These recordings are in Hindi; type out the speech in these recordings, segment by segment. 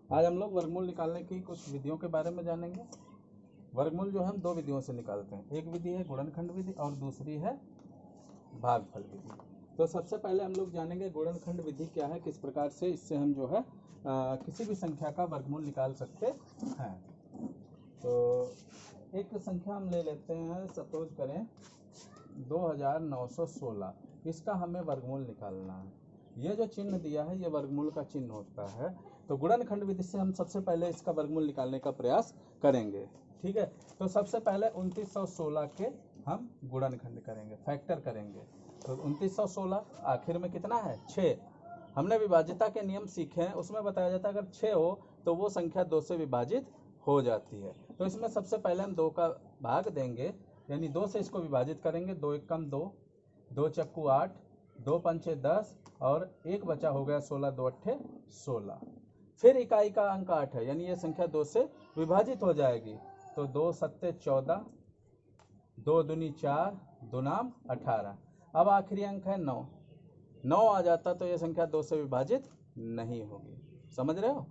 आज हम लोग वर्गमूल निकालने की कुछ विधियों के बारे में जानेंगे। वर्गमूल जो हम दो विधियों से निकालते हैं, एक विधि है गुणनखंड विधि और दूसरी है भागफल विधि। तो सबसे पहले हम लोग जानेंगे गुणनखंड विधि क्या है, किस प्रकार से इससे हम जो है किसी भी संख्या का वर्गमूल निकाल सकते हैं। तो एक संख्या हम ले लेते हैं, सपोज करें 2916, इसका हमें वर्गमूल निकालना है। ये जो चिन्ह दिया है ये वर्गमूल का चिन्ह होता है। तो गुणनखंड विधि से हम सबसे पहले इसका वर्गमूल निकालने का प्रयास करेंगे। ठीक है, तो सबसे पहले 2916 के हम गुणनखंड करेंगे, फैक्टर करेंगे। तो 2916 आखिर में कितना है, 6। हमने विभाज्यता के नियम सीखे हैं, उसमें बताया जाता है अगर 6 हो तो वो संख्या 2 से विभाजित हो जाती है। तो इसमें सबसे पहले हम 2 का भाग देंगे, यानी 2 से इसको विभाजित करेंगे। 2 एकम 2, 2 चक्कू 8, 2 पंचे 10 और 1 बचा हो गया 16, 2 अट्ठे 16। फिर इकाई का अंक 8 है, यानी ये संख्या 2 से विभाजित हो जाएगी। तो 2 सत्ते 14, 2 दूनी 4, 2 नाम 18। अब आखिरी अंक है 9। 9 आ जाता तो ये संख्या 2 से विभाजित नहीं होगी। समझ रहे हो,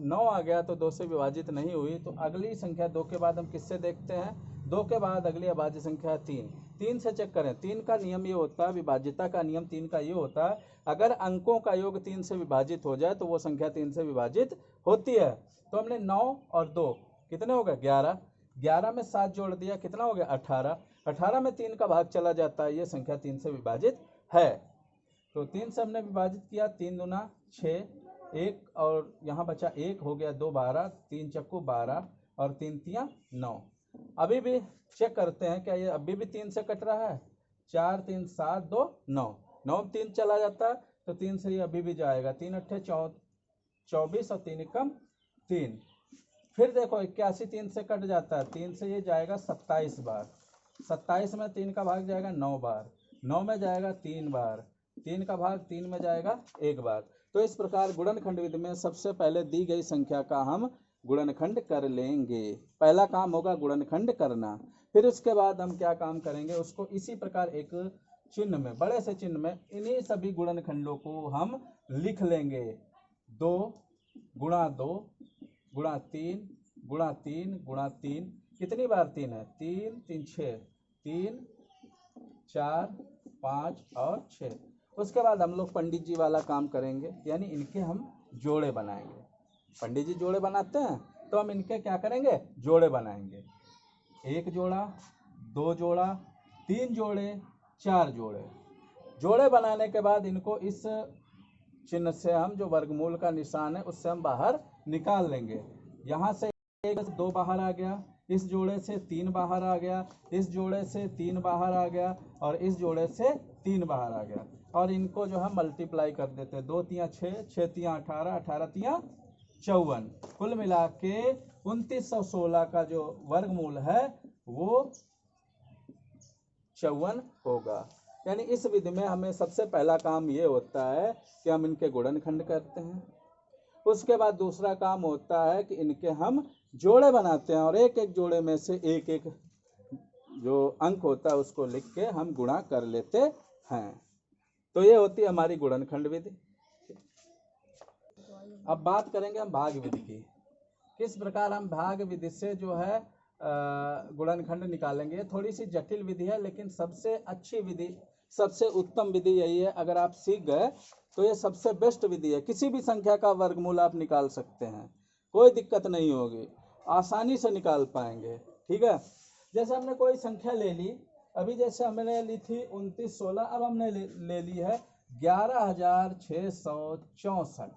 9 आ गया तो 2 से विभाजित नहीं हुई। तो अगली संख्या 2 के बाद हम किससे देखते हैं, 2 के बाद अगली अभाज्य संख्या 3। 3 से चेक करें। 3 का नियम ये होता है, विभाज्यता का नियम 3 का ये होता है, अगर अंकों का योग 3 से विभाजित हो जाए तो वो संख्या 3 से विभाजित होती है। तो हमने 9 और 2 कितने हो गए, 11। 11 में 7 जोड़ दिया, कितना हो गया, 18। 18 में 3 का भाग चला जाता है, ये संख्या 3 से विभाजित है। तो 3 से हमने विभाजित किया, 3 दूना 6, 1 और यहाँ बचा 1 हो गया 2 12, 3 चक्कू 12 और 3 तियाँ 9। अभी भी चेक करते हैं क्या ये अभी भी 3 से कट रहा है। 4 3 7 2 9, 9 3 चला जाता है तो 3 से ये अभी भी जाएगा। 3 अट्ठे 24 और 3 एकम 3। फिर देखो 81 3 से कट जाता है, 3 से ये जाएगा 27 बार। 27 में 3 का भाग जाएगा 9 बार, 9 में जाएगा 3 बार, 3 का भाग 3 में जाएगा 1 बार। तो इस प्रकार गुणनखंड विधि में सबसे पहले दी गई संख्या का हम गुणनखंड कर लेंगे। पहला काम होगा गुणनखंड करना। फिर उसके बाद हम क्या काम करेंगे, उसको इसी प्रकार एक चिन्ह में, बड़े से चिन्ह में इन्हीं सभी गुणनखंडों को हम लिख लेंगे। 2 गुणा 2 गुणा 3 गुणा 3 गुणा 3। कितनी बार 3 है, 3 3 6, 3 4 5 और 6। उसके बाद हम लोग पंडित जी वाला काम करेंगे, यानी इनके हम जोड़े बनाएंगे। पंडित जी जोड़े बनाते हैं तो हम इनके क्या करेंगे, जोड़े बनाएंगे। 1 जोड़ा, 2 जोड़ा, 3 जोड़े, 4 जोड़े। जोड़े बनाने के बाद इनको इस चिन्ह से हम, जो वर्गमूल का निशान है उससे हम बाहर निकाल लेंगे। यहाँ से 1 2 बाहर आ गया, इस जोड़े से 3 बाहर आ गया, इस जोड़े से 3 बाहर आ गया और इस जोड़े से 3 बाहर आ गया। और इनको जो हम मल्टीप्लाई कर देते हैं, 2 तियाँ 6, 6 तियाँ 18, 18 तियाँ 54। कुल मिला के 2916 का जो वर्गमूल है वो 54 होगा। यानी इस विधि में हमें सबसे पहला काम ये होता है कि हम इनके गुणनखंड करते हैं। उसके बाद दूसरा काम होता है कि इनके हम जोड़े बनाते हैं और एक एक जोड़े में से एक एक जो अंक होता है उसको लिख के हम गुणा कर लेते हैं। तो ये होती है हमारी गुणनखंड विधि। अब बात करेंगे हम भाग विधि की, किस प्रकार हम भाग विधि से जो है गुणनखंड निकालेंगे। थोड़ी सी जटिल विधि है, लेकिन सबसे अच्छी विधि, सबसे उत्तम विधि यही है। अगर आप सीख गए तो ये सबसे बेस्ट विधि है। किसी भी संख्या का वर्गमूल आप निकाल सकते हैं, कोई दिक्कत नहीं होगी, आसानी से निकाल पाएंगे। ठीक है, जैसे हमने कोई संख्या ले ली, अभी जैसे हमने ली थी 2916, अब हमने ले ली है 11664।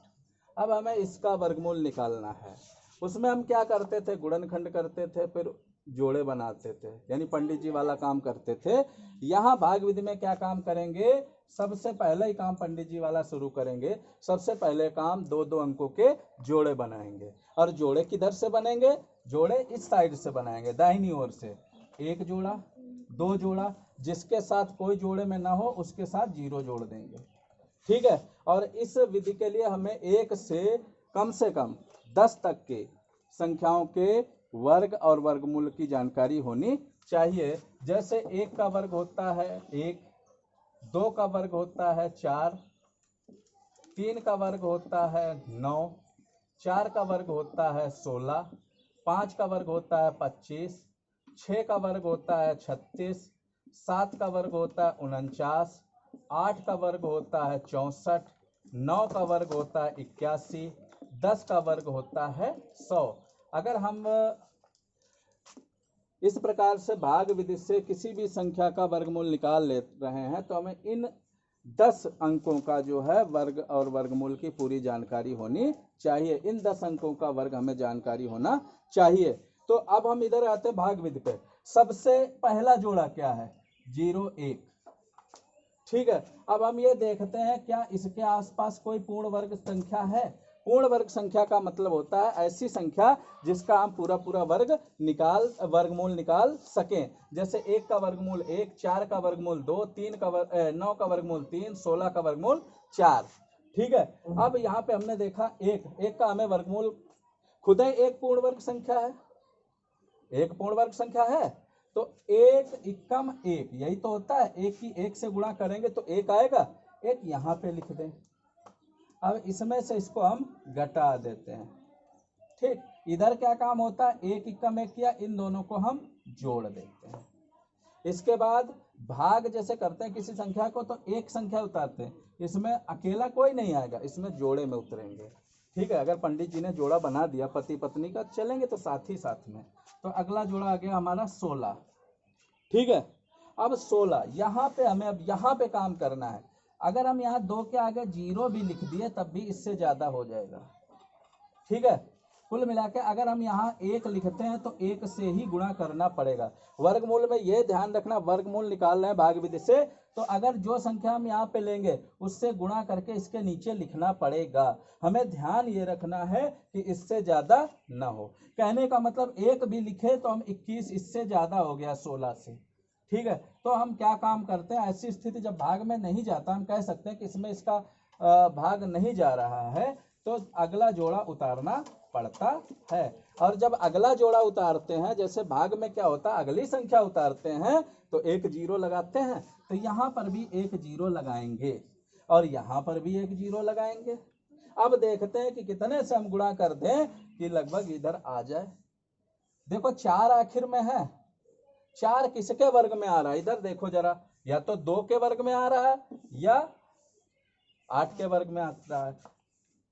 अब हमें इसका वर्गमूल निकालना है। उसमें हम क्या करते थे, गुणनखंड करते थे, फिर जोड़े बनाते थे, यानी पंडित जी वाला काम करते थे। यहाँ भाग विधि में क्या काम करेंगे, सबसे पहले ही काम पंडित जी वाला शुरू करेंगे। सबसे पहले काम 2-2 अंकों के जोड़े बनाएंगे। और जोड़े किधर से बनेंगे, जोड़े इस साइड से बनाएंगे, दाहिनी ओर से। 1 जोड़ा, 2 जोड़ा, जिसके साथ कोई जोड़े में ना हो उसके साथ 0 जोड़ देंगे। ठीक है, और इस विधि के लिए हमें 1 से कम 10 तक के संख्याओं के वर्ग और वर्गमूल की जानकारी होनी चाहिए। जैसे 1 का वर्ग होता है 1, 2 का वर्ग होता है 4, 3 का वर्ग होता है 9, 4 का वर्ग होता है 16, 5 का वर्ग होता है 25, 6 का वर्ग होता है 36, 7 का वर्ग होता है 49, 8 का वर्ग होता है 64, 9 का वर्ग होता है 81, 10 का वर्ग होता है 100। अगर हम इस प्रकार से भाग विधि से किसी भी संख्या का वर्गमूल निकाल ले रहे हैं तो हमें इन 10 अंकों का जो है वर्ग और वर्गमूल की पूरी जानकारी होनी चाहिए। इन 10 अंकों का वर्ग हमें जानकारी होना चाहिए। तो अब हम इधर आते हैं भाग विधि पे। सबसे पहला जोड़ा क्या है? 0 1। ठीक है, अब हम ये देखते हैं क्या इसके आसपास कोई पूर्ण वर्ग संख्या है। पूर्ण वर्ग संख्या का मतलब होता है ऐसी संख्या जिसका हम पूरा पूरा वर्गमूल निकाल सकें। जैसे 1 का वर्गमूल 1, 4 का वर्गमूल 2, 9 का वर्गमूल 3, 16 का वर्गमूल 4। ठीक है, अब यहाँ पे हमने देखा 1 का हमें वर्गमूल खुद ही एक पूर्ण वर्ग संख्या है, एक पूर्ण वर्ग संख्या है। तो 1 एकम 1, यही तो होता है। 1 की 1 से गुणा करेंगे तो 1 आएगा। 1 यहाँ पे लिख दें। अब इसमें से इसको हम घटा देते हैं। ठीक, इधर क्या काम होता है? 1 एकम 1 किया, इन दोनों को हम जोड़ देते हैं। इसके बाद भाग जैसे करते हैं किसी संख्या को तो एक संख्या उतारते हैं, इसमें अकेला कोई नहीं आएगा, इसमें जोड़े में उतरेंगे। ठीक है, अगर पंडित जी ने जोड़ा बना दिया पति पत्नी का, चलेंगे तो साथ ही साथ में। तो अगला जोड़ा आ गया हमारा 16। ठीक है, अब 16 यहाँ पे हमें अब यहाँ पे काम करना है। अगर हम यहाँ 2 के आगे 0 भी लिख दिए तब भी इससे ज्यादा हो जाएगा। ठीक है, कुल मिला के अगर हम यहाँ 1 लिखते हैं तो 1 से ही गुणा करना पड़ेगा। वर्गमूल में ये ध्यान रखना, वर्गमूल निकाल रहे हैं भाग विधि से, तो अगर जो संख्या हम यहाँ पे लेंगे उससे गुणा करके इसके नीचे लिखना पड़ेगा। हमें ध्यान ये रखना है कि इससे ज्यादा ना हो। कहने का मतलब 1 भी लिखे तो हम 21, इससे ज्यादा हो गया 16 से। ठीक है, तो हम क्या काम करते हैं, ऐसी स्थिति जब भाग में नहीं जाता, हम कह सकते हैं कि इसमें इसका भाग नहीं जा रहा है, तो अगला जोड़ा उतारना पड़ता है। और जब अगला जोड़ा उतारते हैं, जैसे भाग में क्या होता है, अगली संख्या उतारते हैं तो 1 0 लगाते हैं। तो यहाँ पर भी 1 0 लगाएंगे और यहाँ पर भी 1 0 लगाएंगे। अब देखते हैं कि कितने से हम गुणा कर दें कि लगभग इधर आ जाए। देखो 4 आखिर में है, 4 किसके वर्ग में आ रहा है? इधर देखो जरा, या तो 2 के वर्ग में आ रहा है या 8 के वर्ग में आ रहा है।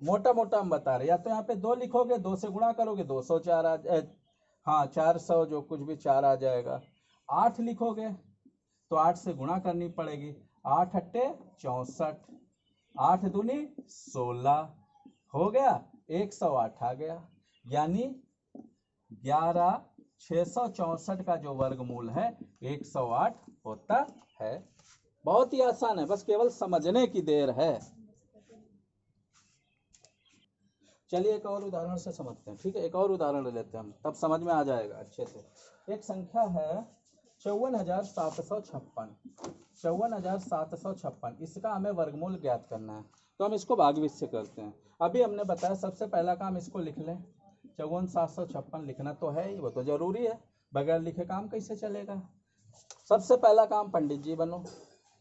मोटा मोटा हम बता रहे, या तो यहाँ पे 2 लिखोगे, 2 से गुणा करोगे 204 हाँ 400 जो कुछ भी 4 आ जाएगा। 8 लिखोगे तो 8 से गुणा करनी पड़ेगी, 8 अट्टे 64, 8 दूनी 16 हो गया, 108 आ गया। यानी 11664 का जो वर्गमूल है 108 होता है। बहुत ही आसान है, बस केवल समझने की देर है। चलिए एक और उदाहरण से समझते हैं। ठीक है, एक और उदाहरण लेते हैं हम, तब समझ में आ जाएगा अच्छे से। एक संख्या है 54,756, 54,756, इसका हमें वर्गमूल ज्ञात करना है। तो हम इसको भाग विधि से करते हैं। अभी हमने बताया सबसे पहला काम इसको लिख लें, 54,756 लिखना तो है ही, वो तो जरूरी है, बगैर लिखे काम कैसे चलेगा। सबसे पहला काम पंडित जी बनो,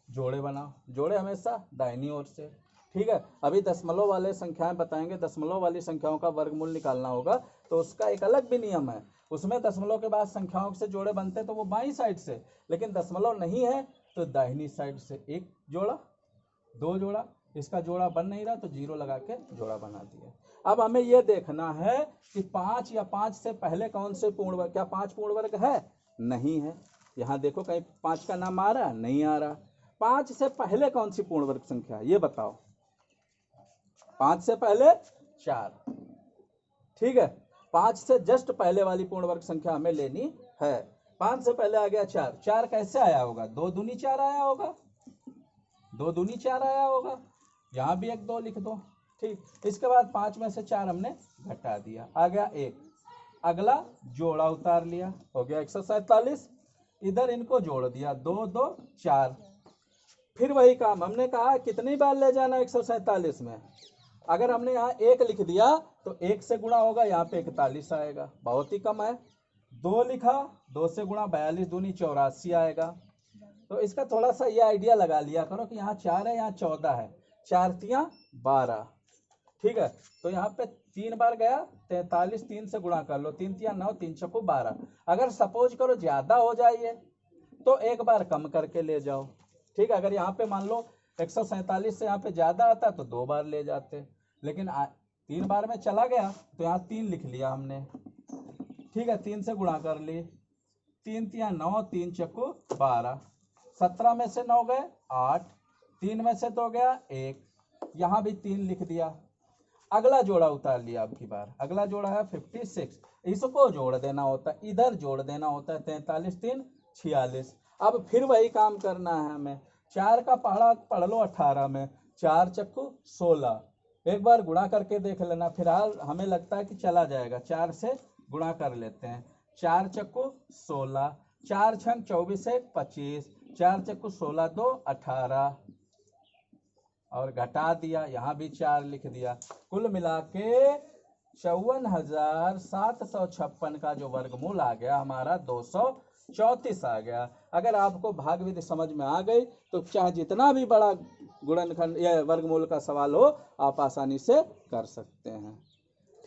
जोड़े बनाओ। जोड़े हमेशा दाहिनी ओर से। ठीक है, अभी दशमलव वाले संख्याएं बताएंगे, दशमलव वाली संख्याओं का वर्गमूल निकालना होगा तो उसका एक अलग भी नियम है। उसमें दशमलव के बाद संख्याओं से जोड़े बनते हैं तो वो बाईं साइड से, लेकिन दशमलव नहीं है तो दाहिनी साइड से 1 जोड़ा, 2 जोड़ा। इसका जोड़ा बन नहीं रहा तो 0 लगा के जोड़ा बना दिया। अब हमें यह देखना है कि 5 या 5 से पहले कौन से पूर्ण वर्ग, क्या 5 पूर्ण वर्ग है? नहीं है। यहाँ देखो कहीं 5 का नाम आ रहा? नहीं आ रहा। 5 से पहले कौन सी पूर्ण वर्ग संख्या है ये बताओ? 5 से पहले 4। ठीक है, 5 से जस्ट पहले वाली पूर्ण वर्ग संख्या हमें लेनी है। 5 से पहले आ गया 4। 4 कैसे आया होगा? 2 दूनी 4 आया होगा, 2 दूनी 4 आया होगा। यहाँ भी 1 2 लिख दो। ठीक, इसके बाद 5 में से 4 हमने घटा दिया, आ गया 1। अगला जोड़ा उतार लिया, हो गया 147। इधर इनको जोड़ दिया, 2 2 4। फिर वही काम हमने कहा कितनी बार ले जाना 147 में। अगर हमने यहाँ 1 लिख दिया तो 1 से गुणा होगा, यहाँ पे 41 आएगा, बहुत ही कम है। 2 लिखा, 2 से गुणा 42 दूनी 84 आएगा। तो इसका थोड़ा सा ये आइडिया लगा लिया करो कि यहाँ 4 है, यहाँ 14 है, 4 तियां 12। ठीक है, तो यहाँ पे 3 बार गया 43, 3 से गुणा कर लो, 3 तिया 9, 3 चौको 12। अगर सपोज करो ज्यादा हो जाइए तो एक बार कम करके ले जाओ। ठीक है, अगर यहाँ पे मान लो 147 से यहाँ पे ज्यादा आता तो 2 बार ले जाते, लेकिन 3 बार में चला गया तो यहाँ 3 लिख लिया हमने। ठीक है, 3 से गुणा कर ली, 3 तिया 9, 3 चक्कू 12, 17 में से 9 गए 8, 3 में से 2 गया 1, यहाँ भी 3 लिख दिया। अगला जोड़ा उतार लिया, अब की बार अगला जोड़ा है 56, इसको जोड़ देना होता है, इधर जोड़ देना होता है, 43 3 46। अब फिर वही काम करना है हमें, 4 का पहाड़ा पढ़ लो 18 में, 4 चक्कू 16, एक बार गुणा करके देख लेना, फिलहाल हमें लगता है कि चला जाएगा, 4 से गुणा कर लेते हैं, 4 चक्कू 16, 4 छंग 24 से 25, 4 चक्कू 16 2 18, और घटा दिया, यहाँ भी 4 लिख दिया। कुल मिला के 54,756 का जो वर्गमूल आ गया हमारा 234 आ गया। अगर आपको भाग विधि समझ में आ गई तो चाहे जितना भी बड़ा गुणनखंड या वर्गमूल का सवाल हो आप आसानी से कर सकते हैं।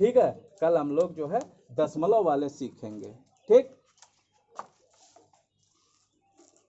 ठीक है, कल हम लोग जो है दशमलव वाले सीखेंगे। ठीक।